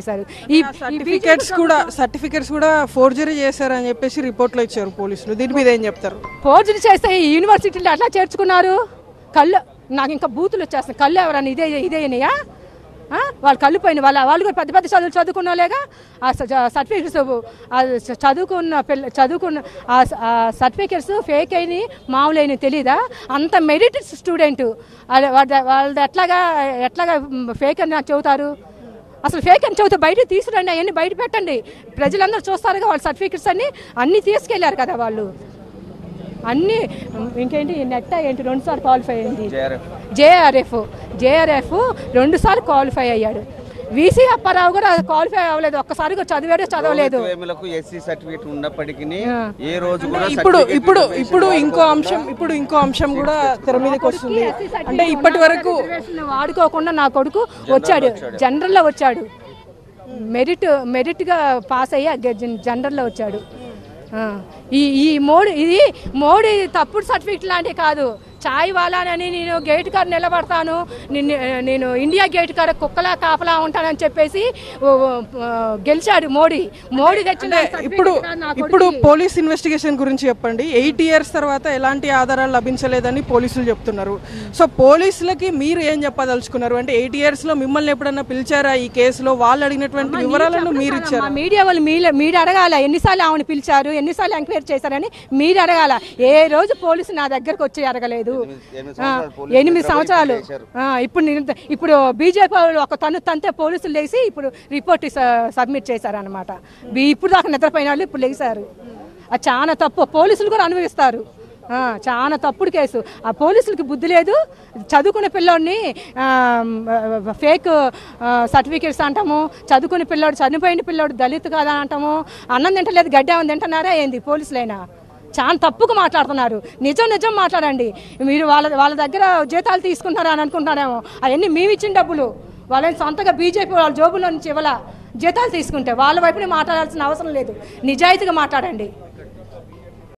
చేశారు. ఈ సర్టిఫికెట్స్ కూడా ఫోర్జరీ చేశారని చెప్పేసి రిపోర్ట్లో ఇచ్చారు పోలీసులు. దీని మీద ఏం చెప్తారు? ఫోర్జరీ చేస్తే ఈ యూనివర్సిటీలో అట్లా చేర్చుకున్నారు. కళ్ళు నాకు ఇంకా బూతులు వచ్చేస్తున్నాయి. కళ్ళు ఎవరన్నా ఇదేనయా? వాళ్ళు కళ్ళు పోయిన వాళ్ళు కూడా పెద్ద పెద్ద చదువులు చదువుకున్నలేగా. ఆ సర్టిఫికెట్స్ చదువుకున్న ఆ సర్టిఫికెట్స్ ఫేక్ అయినాయి మామూలు అయినాయి తెలీదా? అంత మెరిట్ స్టూడెంట్ వాళ్ళది ఎట్లాగా ఫేక్ అని నాకు చెబుతారు? అసలు ఫేక్ అని చెబుతా బయటకు తీసుకురండి, అవన్నీ బయట పెట్టండి, ప్రజలందరూ చూస్తారుగా. వాళ్ళ సర్టిఫికెట్స్ అన్నీ తీసుకెళ్లారు కదా వాళ్ళు అన్నీ. ఇంకేంటి నెట్ ఏంటి 2 సార్లు క్వాలిఫై అయింది. జేఆర్ఎఫ్ 2 సార్లు క్వాలిఫై అయ్యాడు. వీసీ అప్పారావు కూడా క్వాలిఫై అవ్వలేదు, ఒక్కసారి చదవలేదు. ఇప్పుడు ఇంకో అంశం కూడా తెర మీదకి వస్తుంది. అంటే ఇప్పటి వరకు వాడుకోకుండా నా కొడుకు వచ్చాడు, జనరల్లో వచ్చాడు, మెరిట్గా పాస్ అయ్యి జనరల్లో వచ్చాడు. ఈ మోడీ తప్పుడు సర్టిఫికెట్ లాంటివి కాదు. చాయ్ వాలానని నేను గేట్ కాడ నిలబడతాను, నేను ఇండియా గేట్ కాడ కుక్కలా కాపలా ఉంటానని చెప్పేసి గెలిచాడు మోడీ తెచ్చిన. ఇప్పుడు పోలీస్ ఇన్వెస్టిగేషన్ గురించి చెప్పండి. 8 years తర్వాత ఎలాంటి ఆధారాలు లభించలేదని పోలీసులు చెప్తున్నారు. సో పోలీసులకి మీరు ఏం చెప్పదలుచుకున్నారు? అంటే 8 years లో మిమ్మల్ని ఎప్పుడన్నా పిలిచారా ఈ కేసులో? వాళ్ళు అడిగినటువంటి వివరాలను మీరు ఇచ్చారు. మీడియా వాళ్ళు మీరు అడగాల, ఎన్నిసార్లు ఆమెను పిలిచారు, ఎన్నిసార్లు ఎంక్వైరీ చేశారని మీరు అడగాల. ఏ రోజు పోలీసు నా దగ్గరకు వచ్చి అడగలేదు. 8 సంవత్సరాలు. ఇప్పుడు బీజేపీ వాళ్ళు ఒక తంతే పోలీసులు లేచి ఇప్పుడు రిపోర్ట్ సబ్మిట్ చేశారనమాట. ఇప్పుడు దాకా నిద్రపోయిన వాళ్ళు ఇప్పుడు లేచారు. అది చాలా తప్పు, పోలీసులు కూడా అనుభవిస్తారు. చాలా తప్పుడు కేసు. ఆ పోలీసులకి బుద్ధి లేదు. చదువుకునే పిల్లోడిని ఫేక్ సర్టిఫికేట్స్ అంటాము, చదువుకునే పిల్లోడు చనిపోయిన పిల్లోడు దళిత్ కాదా అంటాము, అన్నం తింటలేదు గడ్డి ఏమని తింటున్నారా ఏంది? పోలీసులైనా చాలా తప్పుగా మాట్లాడుతున్నారు. నిజం మాట్లాడండి. మీరు వాళ్ళ దగ్గర జీతాలు తీసుకుంటారా అని అనుకుంటున్నారేమో. అవన్నీ మేము ఇచ్చిన డబ్బులు, వాళ్ళని సొంతగా బీజేపీ వాళ్ళ జోబులో నుంచి ఇవ్వాల. జీతాలు తీసుకుంటే వాళ్ళ వైపునే మాట్లాడాల్సిన అవసరం లేదు. నిజాయితీగా మాట్లాడండి.